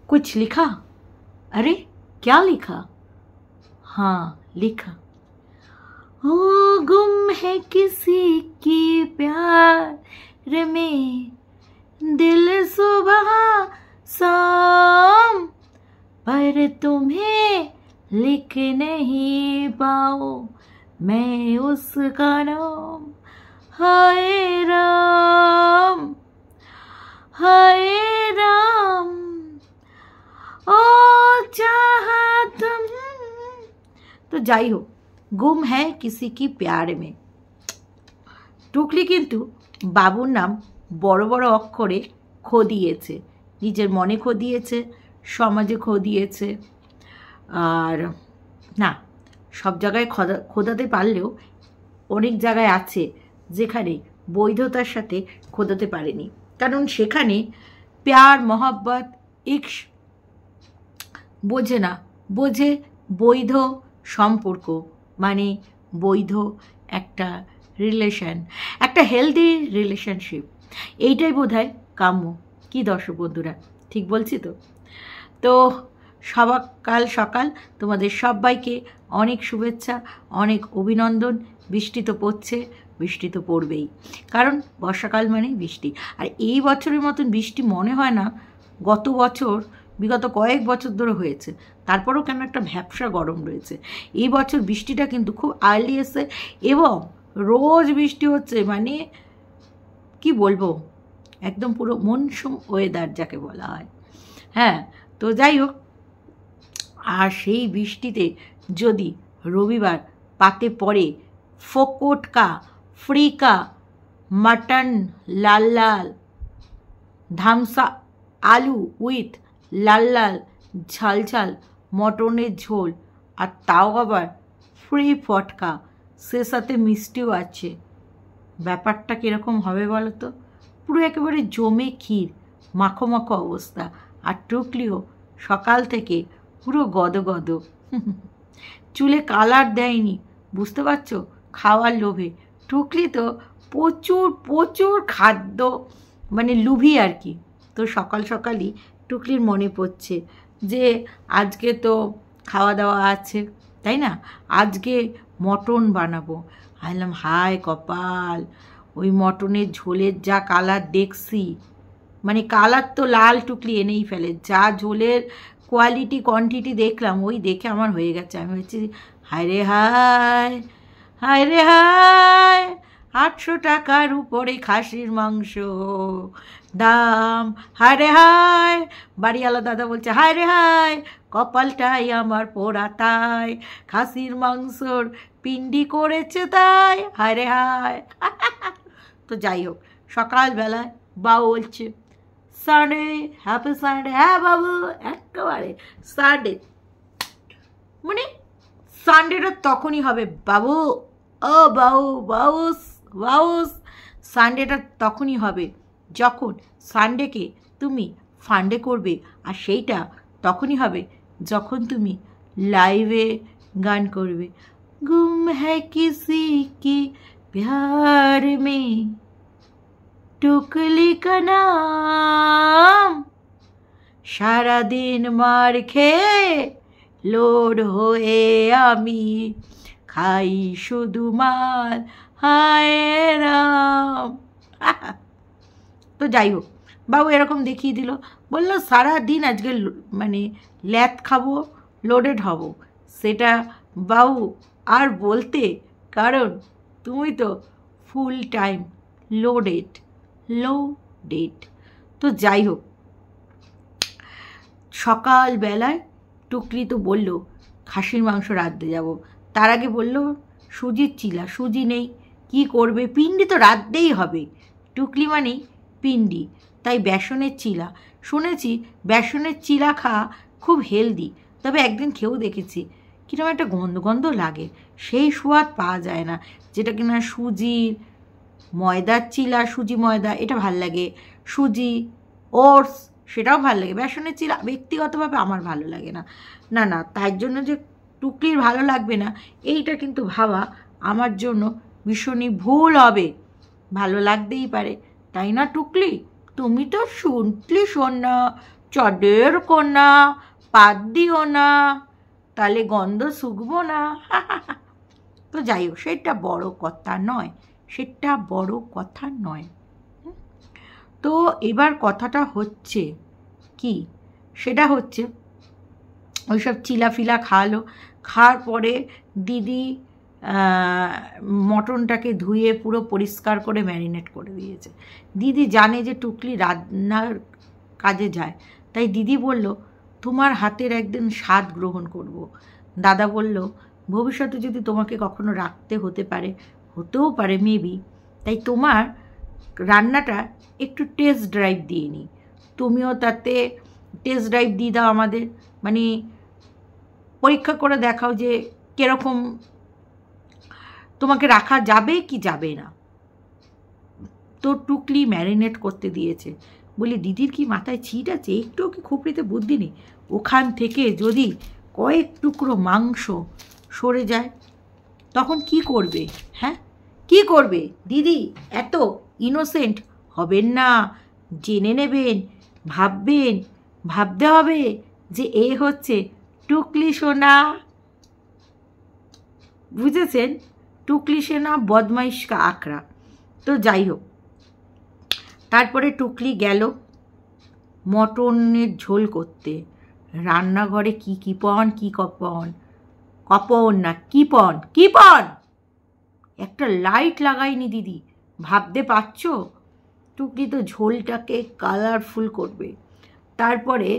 कुछ लिखा? अरे क्या लिखा? हाँ लिखा, ओ गुम है किसी की प्यार में दिल सुबह शाम, पर तुम्हें लिख नहीं पाऊं मैं उसका नाम। हाय राम हाय राम, ओ चाहा तुम। तो যাই হোক, গুম হ্যায় কিসি কি প্যার মে। টুকলি কিন্তু বাবুর নাম বড় বড় অক্ষরে খোদিয়েছে, নিজের মনে খোদিয়েছে, সমাজে খোদিয়েছে। আর না, সব জায়গায় খোদাতে পারলেও অনেক জায়গায় আছে যেখানে বৈধতার সাথে খোদাতে পারেনি, কারণ সেখানে প্যার মহব্বত ইক্স বোঝে না, বোঝে বৈধ সম্পর্ক, মানে বৈধ একটা রিলেশন, একটা হেলদি রিলেশনশিপ। এইটাই বোধহয় কাম্য। কি দর্শক বন্ধুরা, ঠিক বলছি তো? তো সকাল সকাল তোমাদের সবাইকে অনেক শুভেচ্ছা, অনেক অভিনন্দন। বৃষ্টি তো পড়ছে, বৃষ্টি তো পড়বেই, কারণ বর্ষাকাল মানেই বৃষ্টি। আর এই বছরের মতন বৃষ্টি মনে হয় না গত বছর, বিগত কয়েক বছর ধরে হয়েছে। তারপরেও কেন একটা ভ্যাপসা গরম রয়েছে। এই বছর বৃষ্টিটা কিন্তু খুব আর্লি এসে, এবং রোজ বৃষ্টি হচ্ছে, মানে কি বলবো, একদম পুরো মনসুম ওয়েদার যাকে বলা হয়। হ্যাঁ, তো যাই হোক, আর সেই বৃষ্টিতে যদি রবিবার পাতে পড়ে ফোকটকা ফ্রিকা মাটন লাল লাল ধামসা আলু উইথ লাল লাল ঝাল ঝাল মটনের ঝোল, আর তাও আবার ফ্রি ফটকা, সে সাথে মিষ্টিও আছে, ব্যাপারটা কীরকম হবে বলো তো? পুরো একেবারে জমে ক্ষীর, মাখো মাখো অবস্থা। আর টুকলিও সকাল থেকে পুরো গদগদ, চুলে কালার দেয়নি, বুঝতে পারছো, খাওয়ার লোভে। টুকলি তো প্রচুর প্রচুর খাদ্য, মানে লুভি আর কি। তো সকাল সকালই টুকলির মনে পড়ছে যে আজকে তো খাওয়া দাওয়া আছে, তাই না? আজকে মটন বানাবো। আইলাম হায় কপাল, ওই মটনের ঝোলের যা কালার দেখছি, মানে কালার তো লাল টুকলি এনেই ফেলে, যা ঝোলের কোয়ালিটি কোয়ান্টিটি দেখলাম, ওই দেখে আমার হয়ে গেছে। আমি হচ্ছে হায় রে হায়, হায় রে হায়, 800 টাকার উপরে খাসির মাংস দাম, হায় রে হায়। বাড়িওয়ালা দাদা বলছে হায় রে হায়, কপালটাই আমার পোড়া তাই, খাসির মাংসর পিন্ডি করেছে তাই, হায় রে হায়। তো যাই হোক, সকালবেলায় বাবু বলছে সানডে, হ্যাপি সানডে। হ্যাঁ বাবু, একেবারে সানডে, মানে সানডেটা তখনই হবে বাবু, ও বাবু বাউস বাউস, সানডেটা তখনই হবে যখন সানডেকে তুমি ফান্ডে করবে, আর সেইটা তখনই হবে যখন তুমি লাইভে গান করবে। গুম হ্যায় কিসি কি প্যার মে টুকলি কা নাম, সারাদিন মার খেয়ে লোড হয়ে আমি খাই শুধু মাল, হায় রাম। তো যাই হোক, বাবু এরকম দেখিয়ে দিল, বললো সারাদিন আজকে মানে ল্যাথ খাবো, লোডেড হব। সেটা বাবু আর বলতে, কারণ তুমি তো ফুল টাইম লোডেড। তো যাই হোক, সকালবেলায় টুকলি তো বলল খাসির মাংস রাঁধতে যাব। তার আগে বলল সুজির চিলা, সুজি নেই, কি করবে? পিন্ডি তো রাঁধতেই হবে, টুকলি মানেই পিন্ডি, তাই বেসনের চিলা। শুনেছি বেসনের চিলা খাওয়া খুব হেলদি, তবে একদিন খেয়েও দেখেছি, কিরকম একটা গন্ধ গন্ধ লাগে, সেই স্বাদ পাওয়া যায় না যেটা কিনা সুজির ময়দার চিলা। সুজি ময়দা এটা ভাল লাগে, সুজি ওটস সেটাও ভালো লাগে, বেসনের চিলা ব্যক্তিগতভাবে আমার ভালো লাগে না। না না, তার জন্য যে টুকলির ভালো লাগবে না এইটা কিন্তু ভাবা আমার জন্য ভীষণই ভুল হবে। ভালো লাগতেই পারে, তাই না টুকলি? তুমি তো শুনলি, শোন না, চডের কোনা, পাত দিও না, তাহলে গন্ধ শুকবো না। তো যাই হোক, সেটা বড় কথা নয়, সেটা বড় কথা নয়। তো এবার কথাটা হচ্ছে কি, সেটা হচ্ছে ওইসব চিলাফিলা খাওয়ালো। খাওয়ার পরে দিদি মটনটাকে ধুয়ে পুরো পরিষ্কার করে ম্যারিনেট করে দিয়েছে। দিদি জানে যে টুকলি রান্নার কাজে যায়, তাই দিদি বলল তোমার হাতের একদিন স্বাদ গ্রহণ করব। দাদা বলল ভবিষ্যতে যদি তোমাকে কখনো রাখতে হতে পারে, হতেও পারে মেবি, তাই তোমার রান্নাটা একটু টেস্ট ড্রাইভ দিয়ে নিই, তুমিও তাতে টেস্ট ড্রাইভ দিয়ে দাও আমাদের, মানে পরীক্ষা করে দেখাও যে কীরকম তোমাকে রাখা যাবে কি যাবে না। তো টুকলি ম্যারিনেট করতে দিয়েছে। বলি দিদির কি মাথায় ছিট আছে, একটুও কি খুপড়িতে বুদ্ধি নেই? ওখান থেকে যদি কয়েক টুকরো মাংস সরে যায় তখন কি করবে? হ্যাঁ, কি করবে? দিদি এত ইনোসেন্ট হবেন না, জেনে নেবেন, ভাববেন, ভাবতে হবে যে এ হচ্ছে টুকলি সোনা, বুঝেছেন? টুকলি সোনা বদমাইশ কা আখড়া। তো যাই হোক, তারপরে টুকলি গেল মটনের ঝোল করতে। রান্নাঘরে কি কিপন, কি কপন, কপন না কিপন, কিপন, একটা লাইট লাগাইনি দিদি, ভাবতে পারছো? টুকলি তো ঝোলটাকে কালারফুল করবে। তারপরে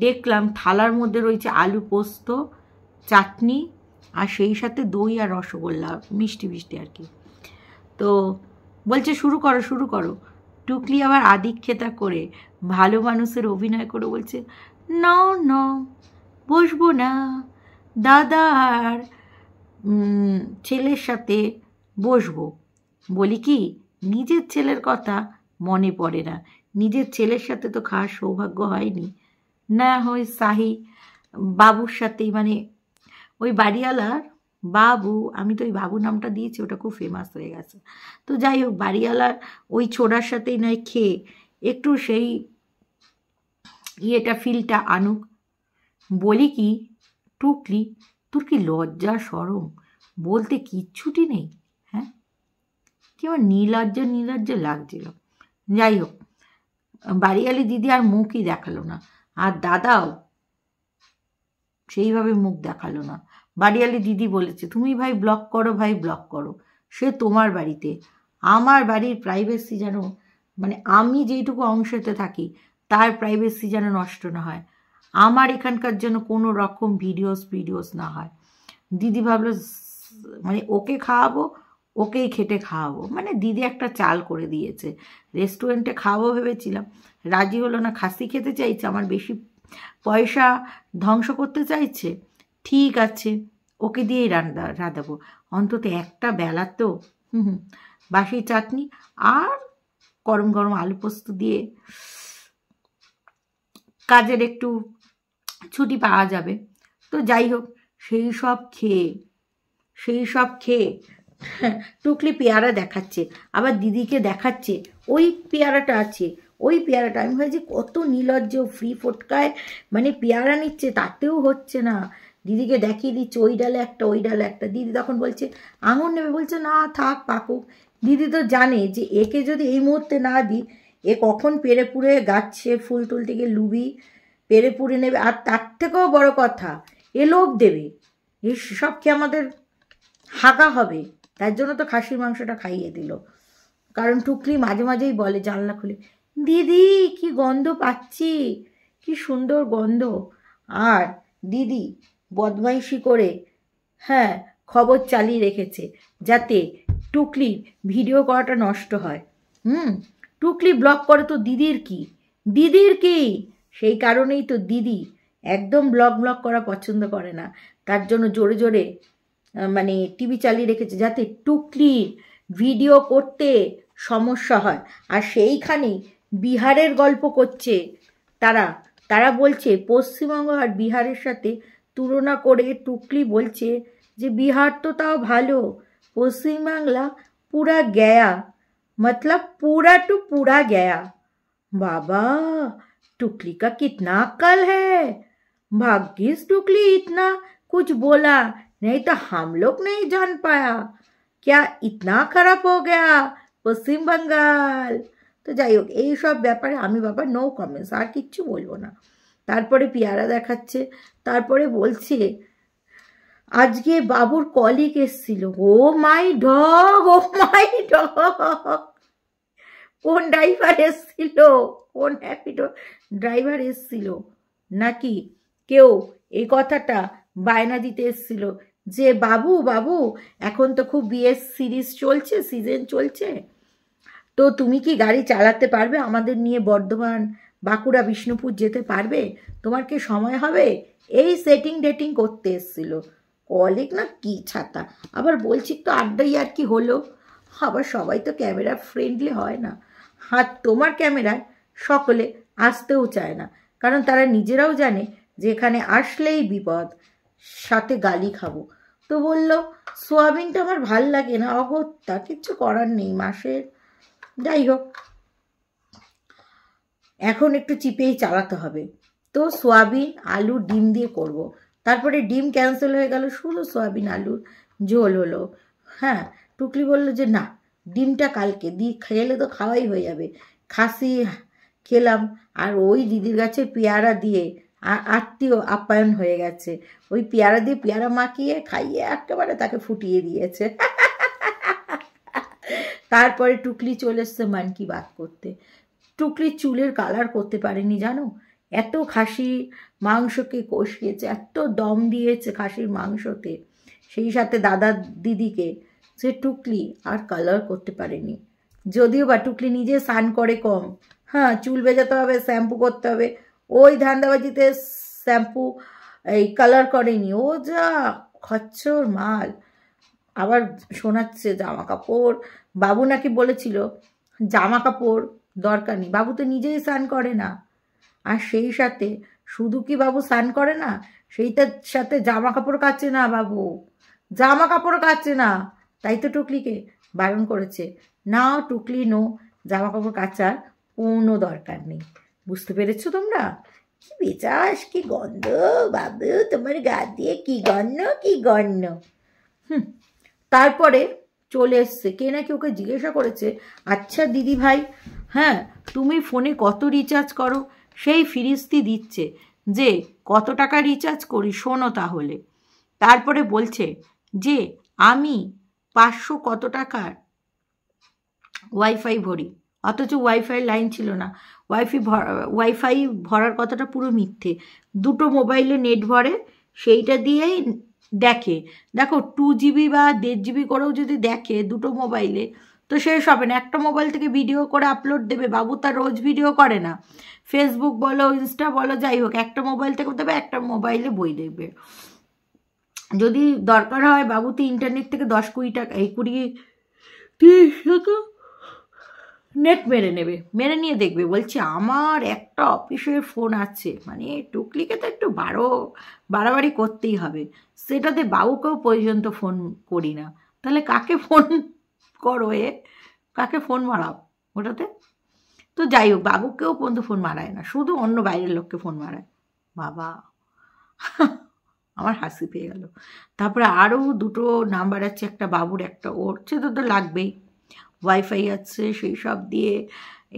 দেখলাম থালার মধ্যে রয়েছে আলু পোস্ত, চাটনি, আর সেই সাথে দই আর রসগোল্লা, মিষ্টি মিষ্টি আর কি। তো বলছে শুরু করো শুরু করো। টুকলি আবার আদিক্ষেতা করে ভালো মানুষের অভিনয় করে বলছে না না বসবো না, দাদা আর ছেলের সাথে বসবো। বলি কি, নিজের ছেলের কথা মনে পড়ে না, নিজের ছেলের সাথে তো খাওয়ার সৌভাগ্য হয়নি, না হয় শাহি বাবুর সাথেই, মানে ওই বাড়িওয়ালার বাবু, আমি তো ওই বাবু নামটা দিয়েছি, ওটা খুব ফেমাস হয়ে গেছে। তো যাই হোক, বাড়িওয়ালার ওই ছোড়ার সাথেই নয় খেয়ে একটু সেই ইয়েটা ফিলটা আনুক। বলি কি টুকলি, তোর কি লজ্জা সরম বলতে কিচ্ছুটি নেই? হ্যাঁ, কেমন নির্লজ্জ নির্লজ্জ লাগছিল। যাই হোক, বাড়িওয়ালি দিদি আর মুখই দেখালো না, আর দাদাও সেইভাবে মুখ দেখালো না। বাড়িওয়ালি দিদি বলেছে তুমি ভাই ব্লক করো, ভাই ব্লক করো, সে তোমার বাড়িতে, আমার বাড়ির প্রাইভেসি যেন, মানে আমি যেইটুকু অংশেতে থাকি তার প্রাইভেসি যেন নষ্ট না হয়, আমার এখানকার যেন কোনো রকম ভিডিওস না হয়। দিদি ভাবলো মানে ওকে খাওয়াবো, ওকেই খেটে খাওয়াবো, মানে দিদি একটা চাল করে দিয়েছে। রেস্টুরেন্টে খাওয়াবো ভেবেছিলাম, রাজি হলো না, খাসি খেতে চাইছে, আমার বেশি পয়সা ধ্বংস করতে চাইছে, ঠিক আছে ওকে দিয়েই রাঁধাবো, অন্তত একটা বেলা তো। বাসি চাটনি আর গরম গরম আলু পোস্ত দিয়ে কাজের একটু ছুটি পাওয়া যাবে। তো যাই হোক, সেই সব খেয়ে টুকলি পেয়ারা দেখাচ্ছে, আবার দিদিকে দেখাচ্ছে ওই পেয়ারাটা আছে, ওই পেয়ারাটা। আমি ভাবছি কত নির্লজ্জ, ফ্রি ফটকায় মানে পেয়ারা নিচ্ছে, তাতেও হচ্ছে না, দিদিকে দেখিয়ে দিচ্ছে ওই ডালে একটা ওই ডালে একটা। দিদি তখন বলছে আঙুর নেবে, বলছে না থাক পাকুক। দিদি তো জানে যে একে যদি এই মুহূর্তে না দিই, এ কখন পেরে পুড়ে গাছে ফুল তুলতে গিয়ে লুবি পেরে পুড়ে নেবে, আর তার থেকেও বড় কথা এ লোভ দেবে, এই সব কি আমাদের হাগা হবে, তার জন্য তো খাসির মাংসটা খাইয়ে দিল। কারণ টুকলি মাঝে মাঝেই বলে জানলা খুলে, দিদি কি গন্ধ পাচ্ছি, কি সুন্দর গন্ধ। আর দিদি বদমাইশি করে হ্যাঁ খবর চালিয়ে রেখেছে যাতে টুকলির ভিডিও করাটা নষ্ট হয়। টুকলি ব্লগ করে তো দিদির কি, সেই কারণেই তো দিদি একদম ব্লগ করা পছন্দ করে না, তার জন্য জোরে জোরে মানে টিভি চালিয়ে রেখেছে যাতে টুকলির ভিডিও করতে সমস্যা হয়। আর সেইখানেই বিহারের গল্প করছে তারা বলছে পশ্চিমবঙ্গ আর বিহারের সাথে তুলনা করে টুকলি বলছে যে বিহার তো তাও ভালো, পশ্চিমবাংলা পুরা গয়া, মতলব পুরা টু পুরা গয়া। বাবা, टुकली का कितना अक्ल है, भाग्यिस टुकली इतना कुछ बोला, नहीं तो हम लोग नहीं जान पाया क्या इतना খারাপ हो गया পশ্চিম বাঙ্গাল। তো যাই হোক এইসব ব্যাপারে আমি বাবা নো কমেন্টস, আর কিচ্ছু বলবো না। তারপরে পিয়ারা দেখাচ্ছে, তারপরে বলছে আজকে বাবুর কলিগ এসছিল। Oh my dog, oh my dog, কোন ড্রাইভার এসছিল, কোন হ্যাপিডো ড্রাইভার এসছিল নাকি কেউ এই কথাটা বায়না দিতে এসছিল যে বাবু বাবু এখন তো খুব বিয়ের সিরিজ চলছে, সিজন চলছে, তো তুমি কি গাড়ি চালাতে পারবে, আমাদের নিয়ে বর্ধমান বাঁকুড়া বিষ্ণুপুর যেতে পারবে, তোমার কি সময় হবে, এই সেটিং ডেটিং করতে এসছিল। কলিগ না কি ছাতা, আবার বলছি তো আড্ডাই আর কি হলো, আবার সবাই তো ক্যামেরা ফ্রেন্ডলি হয় না, হাত তোমার ক্যামেরায় সকলে আসতেও চায় না, কারণ তারা নিজেরাও জানে যে এখানে আসলেই বিপদ, সাথে গালি খাবো। তো বলল সোয়াবিনটা আমার ভাল লাগে না, অগত্যা, কিচ্ছু করার নেই মাসের, যাই হোক এখন একটু চিপেই চালাতে হবে। তো সোয়াবিন আলু ডিম দিয়ে করব। তারপরে ডিম ক্যান্সেল হয়ে গেল, শুধু সোয়াবিন আলুর ঝোল হলো। হ্যাঁ, টুকলি বলল যে না, ডিমটা কালকে দিয়ে খেলে তো খাওয়াই হয়ে যাবে। খাসি খেলাম, আর ওই দিদির গাছে পেয়ারা দিয়ে আত্মীয় আপ্যায়ন হয়ে গেছে, ওই পেয়ারা দিয়ে পেয়ারা মাখিয়ে খাইয়ে একেবারে তাকে ফুটিয়ে দিয়েছে। তারপরে টুকলি চলে এসছে মান কি বাত করতে। টুকলি চুলের কালার করতে পারেনি জানো, এত খাসি মাংসকে কষিয়েছে, এত দম দিয়েছে খাসির মাংসতে, সেই সাথে দাদা দিদিকে, সে টুকলি আর কালার করতে পারেনি। যদিও বা টুকলি নিজে স্নান করে কম, হ্যাঁ চুল ভেজাতে হবে, শ্যাম্পু করতে হবে, ওই ধান্দাবাজিতে শ্যাম্পু এই কালার করেনি, ও যা খচ্চর মাল। আবার শোনাচ্ছে জামা কাপড়, বাবু নাকি বলেছিল জামা কাপড় দরকার নেই, বাবু তো নিজেই স্নান করে না, আর সেই সাথে শুধু কি বাবু স্নান করে না, সেইটার সাথে জামা কাপড় কাচ্ছে না, বাবু জামা কাপড় কাচ্ছে না, তাই তো টুকলিকে বারণ করেছে, না টুকলি নো, জামা কাপড় কাচার কোনো দরকার নেই। বুঝতে পেরেছো তোমরা? কি বেচাস, কি গন্ধ বাবু, তোমার গা দিয়ে কি গন্ধ, কি গন্ধ। তারপরে চলে এসছে, কে নাকি ওকে জিজ্ঞাসা করেছে, আচ্ছা দিদি ভাই, হ্যাঁ তুমি ফোনে কত রিচার্জ করো, সেই ফিরিস্তি দিচ্ছে যে কত টাকা রিচার্জ করি, শোনো তাহলে। তারপরে বলছে যে আমি 500 কত টাকার ওয়াইফাই ভরি, অথচ ওয়াইফাই লাইন ছিল না, ওয়াইফাই ভরার কথাটা পুরো মিথ্যে, দুটো মোবাইলে নেট ভরে, সেইটা দিয়েই দেখে। দেখো 2 GB বা 1.5 GB করেও যদি দেখে দুটো মোবাইলে, তো শেষ হবে না, একটা মোবাইল থেকে ভিডিও করে আপলোড দেবে, বাবু তার রোজ ভিডিও করে না, ফেসবুক বলো ইনস্টা বলো যাই হোক, একটা মোবাইল থেকে দেবে, একটা মোবাইলে বই দেখবে। যদি দরকার হয় বাবু তো ইন্টারনেট থেকে 10-20 টাকা 20-30 টাকা নেট মেরে নেবে, মেরে নিয়ে দেখবে। বলছে আমার একটা অফিসের ফোন আছে, মানে টুকলিকে তো একটু বাড়াবাড়ি করতেই হবে, সেটাতে বাবুকেও পর্যন্ত ফোন করি না, তাহলে কাকে ফোন করো, কাকে ফোন মারাও ওটাতে। তো যাই হোক বাবুকেও পর্যন্ত ফোন মারায় না, শুধু অন্য বাইরের লোককে ফোন মারায়। বাবা আমার হাসি পেয়ে গেল। তারপরে আরও দুটো নাম্বার আছে, একটা বাবুর একটা ওর, সেটা তো লাগবেই, ওয়াইফাই আছে, সেই সব দিয়ে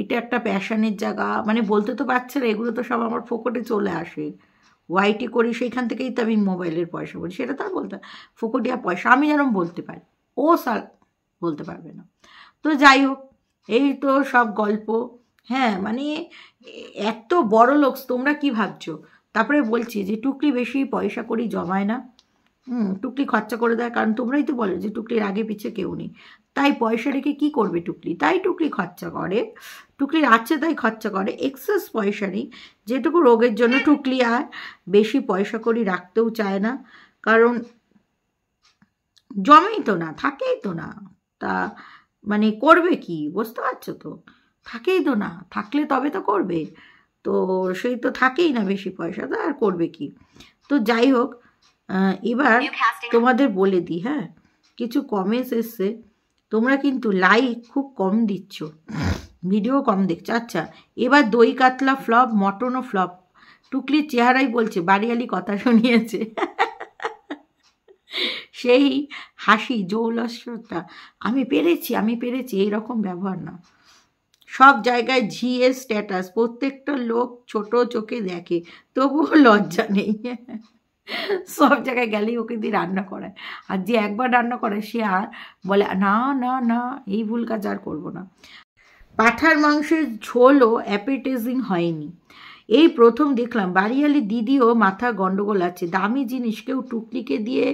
এটা একটা প্যাশনের জায়গা, মানে বলতে তো পারছে না, এগুলো তো সব আমার ফোকটে চলে আসে, ওয়াইটি করি সেইখান থেকেই তো আমি মোবাইলের পয়সা বলি, সেটা তো আর বলতে ফোকটিয়া পয়সা আমি যেরকম বলতে পারি, ও স্যার বলতে পারবে না। তো যাই হোক এই তো সব গল্প, হ্যাঁ মানে এত বড় লোক তোমরা কি ভাবছো। তারপরে বলছি যে টুকলি বেশি পয়সা করি জমায় না, টুকলি খরচা করে দেয়, কারণ তোমরাই তো বলো যে টুকলির আগে পিছে কেউ নেই, তাই পয়সা রেখে কী করবে টুকলি, তাই টুকলি খরচা করে, টুকলির আছে তাই খরচা করে, এক্সেস পয়সা নেই, যেটুকু রোগের জন্য টুকলি আর বেশি পয়সা করি রাখতেও চায় না, কারণ জমেই তো না, থাকেই তো না, তা মানে করবে কি, বুঝতে পারছো তো, থাকেই তো না, থাকলে তবে তো করবে, তো সেই তো থাকেই না বেশি পয়সা, তো আর করবে কি। তো যাই হোক এবার তোমাদের বলে দিই, হ্যাঁ কিছু কমেন্টস এসছে, তোমরা কিন্তু লাইক খুব কম দিচ্ছ, ভিডিও কম দেখছে। আচ্ছা, এবার দই কাতলা ফ্লপ, মটনও ফ্লপ। টুকলির চেহারাই বলছে বাড়িয়ালি কথা শুনিয়েছে। সেই হাসি, জৌলস্যতা, আমি পেরেছি এইরকম ব্যবহার না। সব জায়গায় ঝিয়ের স্ট্যাটাস, প্রত্যেকটা লোক ছোট চোখে দেখে, তবুও লজ্জা নেই। সব জায়গায় গেলেই ওকে দিয়ে রান্না করায়, আর যে একবার রান্না করে সে আর বলে না না না, এই ভুল কাজ আর করবো না। পাঁঠার মাংসের ঝোলও অ্যাপেটাইজিং হয়নি। এই প্রথম দেখলাম বাড়িয়ালি দিদিও মাথা গন্ডগোল আছে। দামি জিনিস কেউ টুকলিকে দিয়ে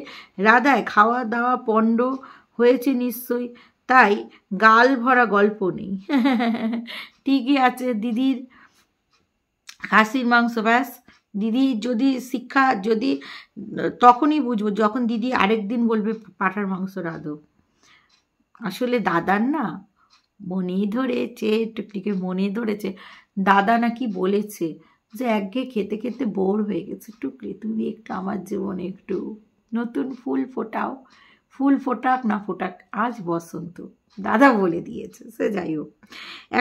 রাধায়, খাওয়া দাওয়া পণ্ড হয়েছে নিশ্চয়ই, তাই গাল ভরা গল্প নেই। ঠিকই আছে, দিদির খাসির মাংস, ব্যাস। দিদি যদি শিক্ষা, যদি তখনই বুঝবো যখন দিদি আরেকদিন বলবে পাঁঠার মাংস রাঁধো। আসলে দাদার না মনেই ধরেছে, টুকটিকে মনে ধরেছে। দাদা নাকি বলেছে যে একঘেয়ে খেতে খেতে বোর হয়ে গেছে, টুকলি তুমি একটু আমার জীবনে একটু নতুন ফুল ফোটাও। ফুল ফোটাক না ফোটাক, আজ বসন্ত, দাদা বলে দিয়েছে। সে যাই হোক,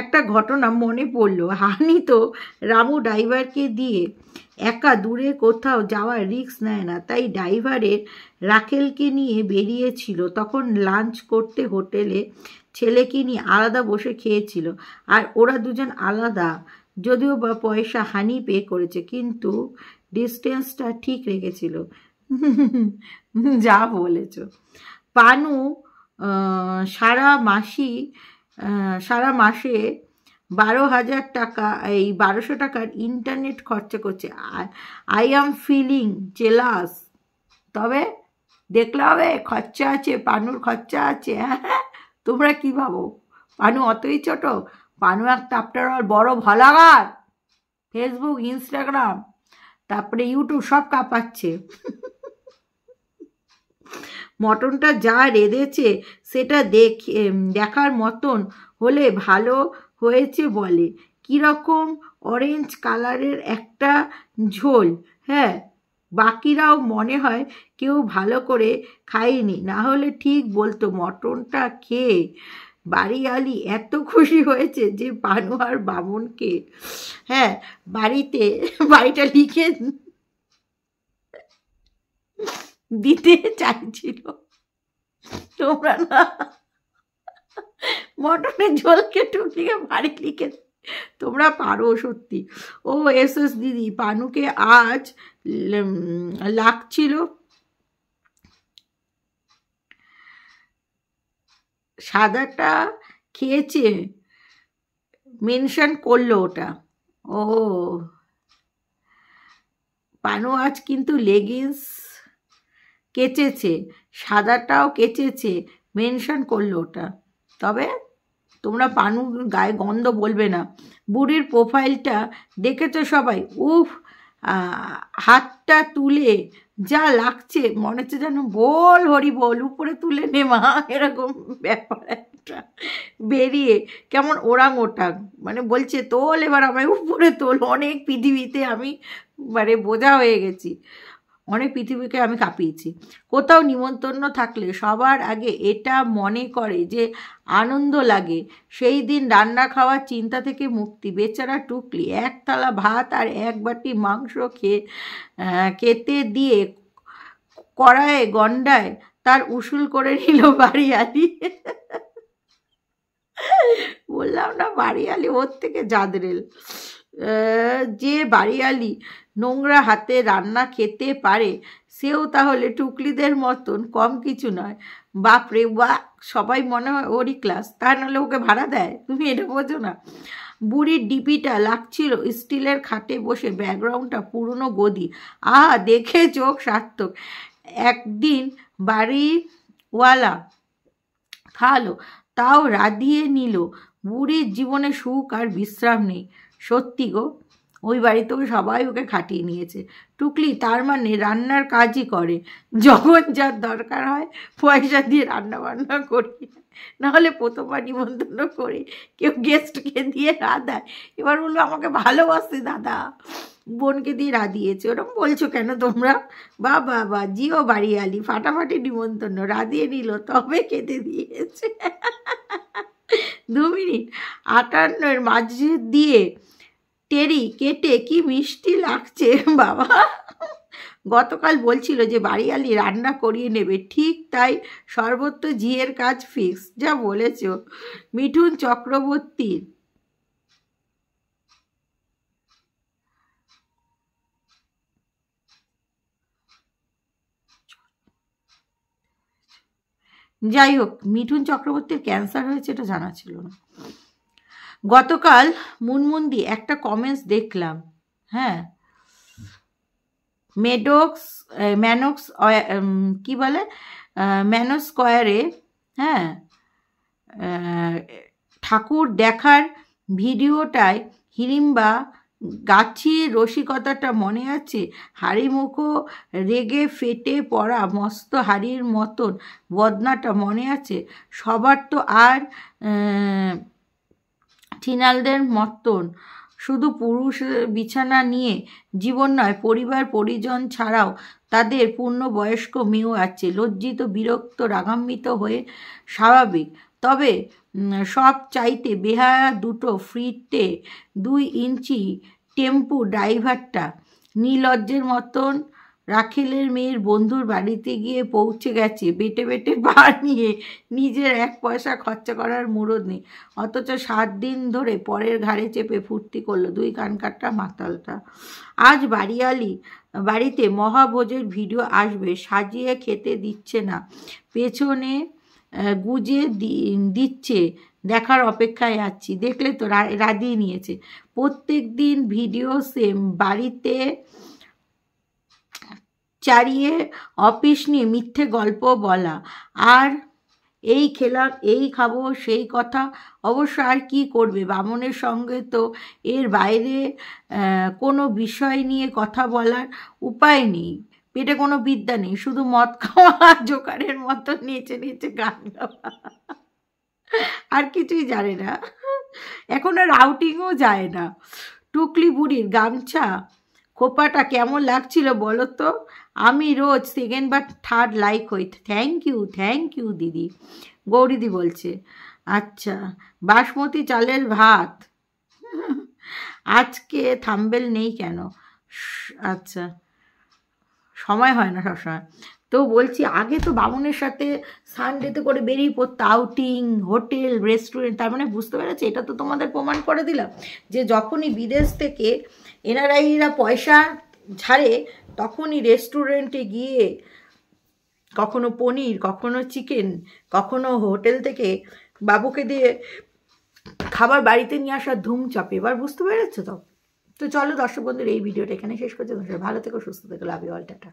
একটা ঘটনা মনে পড়লো। হানি তো রামু ড্রাইভারকে দিয়ে একা দূরে কোথাও যাওয়ার রিস্ক নেয় না, তাই ড্রাইভারের রাখেলকে নিয়ে বেরিয়েছিল। তখন লাঞ্চ করতে হোটেলে ছেলেকে নিয়ে আলাদা বসে খেয়েছিল, আর ওরা দুজন আলাদা। যদিও বা পয়সা হানি পে করেছে, কিন্তু ডিস্টেন্সটা ঠিক রেখেছিল। যা বলেছ। পানু সারা মাসে 12,000 টাকা, এই 1200 টাকার ইন্টারনেট খরচা করছে। I am feeling jealous. তবে দেখলে হবে, খরচা আছে, পানুর খরচা আছে। হ্যাঁ, তোমরা কি ভাবো পানু অতই ছোট? পানু একটা আফটার অল বড় ভ্লগার, ফেসবুক, ইনস্টাগ্রাম, তারপরে ইউটিউব সব কাঁপাচ্ছে। মটনটা যা রেঁধেছে সেটা দেখার মতন হলে ভালো হয়েছে বলে। কীরকম অরেঞ্জ কালারের একটা ঝোল। হ্যাঁ, বাকিরাও মনে হয় কেউ ভালো করে খায়নি, না হলে ঠিক বলতো। মটনটা খেয়ে বাড়িয়ালি এত খুশি হয়েছে যে পানু আর বামনকে বাড়িটা লিখে দিতে চাইছিল। তোমরা না মটনের ঝোলকে টুকলিকে বাড়ি লিখে, তোমরা পারো সত্যি। ও এস দিদি, পানুকে আজ লাগছিল সাদাটা খেয়েছে, মেনশন করলো ওটা। ও পানু আজ কিন্তু লেগিংস কেচেছে, সাদাটাও কেচেছে, মেনশন করলো ওটা। তবে তোমরা পানু গায়ে গন্ধ বলবে না। বুড়ির প্রোফাইলটা দেখেছো সবাই? উফ, হাতটা তুলে যা লাগছে মনে হচ্ছে যেন বল হরি বল, উপরে তুলে নেমা, এরকম ব্যাপার একটা বেরিয়ে কেমন ওরাং ওটাং, মানে বলছে তোল এবার আমায় উপরে তোল। অনেক পৃথিবীতে আমি বোঝা হয়ে গেছি, অনেক পৃথিবীকে আমি কাঁপিয়েছি। কোথাও নিমন্ত্রণ থাকলে সবার আগে এটা মনে করে যে আনন্দ লাগে, সেই দিন রান্না খাওয়ার চিন্তা থেকে মুক্তি। বেচারা টুকলি এক থালা ভাত আর এক বাটি মাংস খেতে দিয়ে কড়ায়ে গন্ডায় তার উসুল করে নিল বাড়িয়ালি। বললাম না, বাড়িয়ালি ওর থেকে জাদরেল। যে বাড়িয়ালি নোংরা হাতে রান্না খেতে পারে, সেও তাহলে টুকলিদের মতন কম কিছু নয়। বাপরে বা, সবাই মনে হয় ওরই ক্লাস, তা নাহলে ওকে ভাড়া দেয়? তুমি এটা বোঝো না। বুড়ির ডিপিটা লাগছিল স্টিলের খাটে বসে, ব্যাকগ্রাউন্ডটা পুরনো গদি। আহা, দেখে চোখ সার্থক। একদিন বাড়িওয়ালা খাওয়ালো, তাও রাধিয়ে নিল। বুড়ির জীবনে সুখ আর বিশ্রাম নেই। সত্যি গো, ওই বাড়িতেও সবাই ওকে খাটিয়ে নিয়েছে। টুকলি তার মানে রান্নার কাজই করে, যখন যার দরকার হয় পয়সা দিয়ে রান্না বান্না করি, নাহলে প্রথমবার নিমন্ত্রণ করে কেউ গেস্টকে দিয়ে রাঁধায়। এবার বললো আমাকে ভালোবাসে দাদা, বোনকে দিয়ে রাঁধিয়েছে। ওরকম বলছো কেন তোমরা? বা বা বা, জিও বাড়িয়ালি, ফাটাফাটি নিমন্ত্রণ, রাঁধিয়ে নিল তবে খেতে দিয়েছে। 2 মিনিট 58 মাঝে দিয়ে টেরি কেটে কি মিষ্টি লাগছে বাবা। গতকাল বলছিল যে বাড়িয়ালি রান্না করিয়ে নেবে, ঠিক তাই সর্বত্র ঝিয়ের কাজ ফিক্স। যা বলেছ। মিঠুন চক্রবর্তীর যাই হোক, মিঠুন চক্রবর্তীর ক্যান্সার হয়েছে এটা জানা ছিল না। গতকাল মুনমুন্দি একটা কমেন্টস দেখলাম, হ্যাঁ, ম্যানোক্স কি বলে ম্যানো স্কোয়ারে, হ্যাঁ, ঠাকুর দেখার ভিডিওটায় হিড়িম্বা গাছির রসিকতাটা মনে আছে? হাড়িমুখো রেগে ফেটে পড়া মস্ত হাড়ির মতন বদনাটা মনে আছে? সবার তো আর ঠিনালদের মতন শুধু পুরুষ বিছানা নিয়ে জীবন নয়, পরিবার পরিজন ছাড়াও তাদের পূর্ণবয়স্ক মেয়েও আছে। লজ্জিত, বিরক্ত, রাগান্বিত হয়ে স্বাভাবিক। তবে সব চাইতে বেহায়া দুটো ফ্রিতে 2 ইঞ্চি টেম্পু ড্রাইভারটা নির্লজ্জের মতন রাখেলের মেয়ের বন্ধুর বাড়িতে গিয়ে পৌঁছে গেছে বেটে বেটে পা নিয়ে। নিজের 1 পয়সা খরচা করার মুরদ নেই, অথচ 7 দিন ধরে পরের ঘাড়ে চেপে ফুর্তি করলো 2 কানকাটা মাতালটা। আজ বাড়িতে মহাভোজের ভিডিও আসবে, সাজিয়ে খেতে দিচ্ছে না, পেছনে গুজে দিচ্ছে, দেখার অপেক্ষায় আছি। দেখলে তো রাধিয়ে নিয়েছে। প্রত্যেক দিন ভিডিও সেম, বাড়িতে চারিয়ে অফিস নিয়ে মিথ্যে গল্প বলা, আর এই খেলাম এই খাবো সেই কথা। অবশ্য আর কি করবে, বামনের সঙ্গে তো এর বাইরে কোনো বিষয় নিয়ে কথা বলার উপায় নেই, পেটে কোনো বিদ্যা নেই, শুধু মদ খাওয়া, জোকারের মতো নেচে নেচে গান গাওয়া, আর কিছুই জানে না। এখন আর আউটিংও যায় না। টুকলি বুড়ির গামছা খোপাটা কেমন লাগছিল বলো তো? আমি রোজ 2nd বা 3rd লাইক হই। থ্যাংক ইউ দিদি। গৌরীদি বলছে, আচ্ছা বাসমতি চালের ভাত আজকে থাম্বেল নেই কেন? আচ্ছা, সময় হয় না সবসময়। তো বলছি, আগে তো বামুনের সাথে সানডেতে করে বেরিয়ে পড়তো, আউটিং, হোটেল, রেস্টুরেন্ট। তার মানে বুঝতে পেরেছে, এটা তো তোমাদের প্রমাণ করে দিলাম যে যখনই বিদেশ থেকে এনআরআইরা পয়সা ঝাড়ে তখনই রেস্টুরেন্টে গিয়ে কখনো পনির, কখনো চিকেন, কখনো হোটেল থেকে বাবুকে দিয়ে খাবার বাড়িতে নিয়ে আসার ধুম চাপে। এবার বুঝতে পেরেছো তো? তো চলো দর্শক বন্ধুরা, এই ভিডিওটা এখানে শেষ করছি। ভালো থেকো, সুস্থ থেকো, লাভ ইউ অল, টাটা।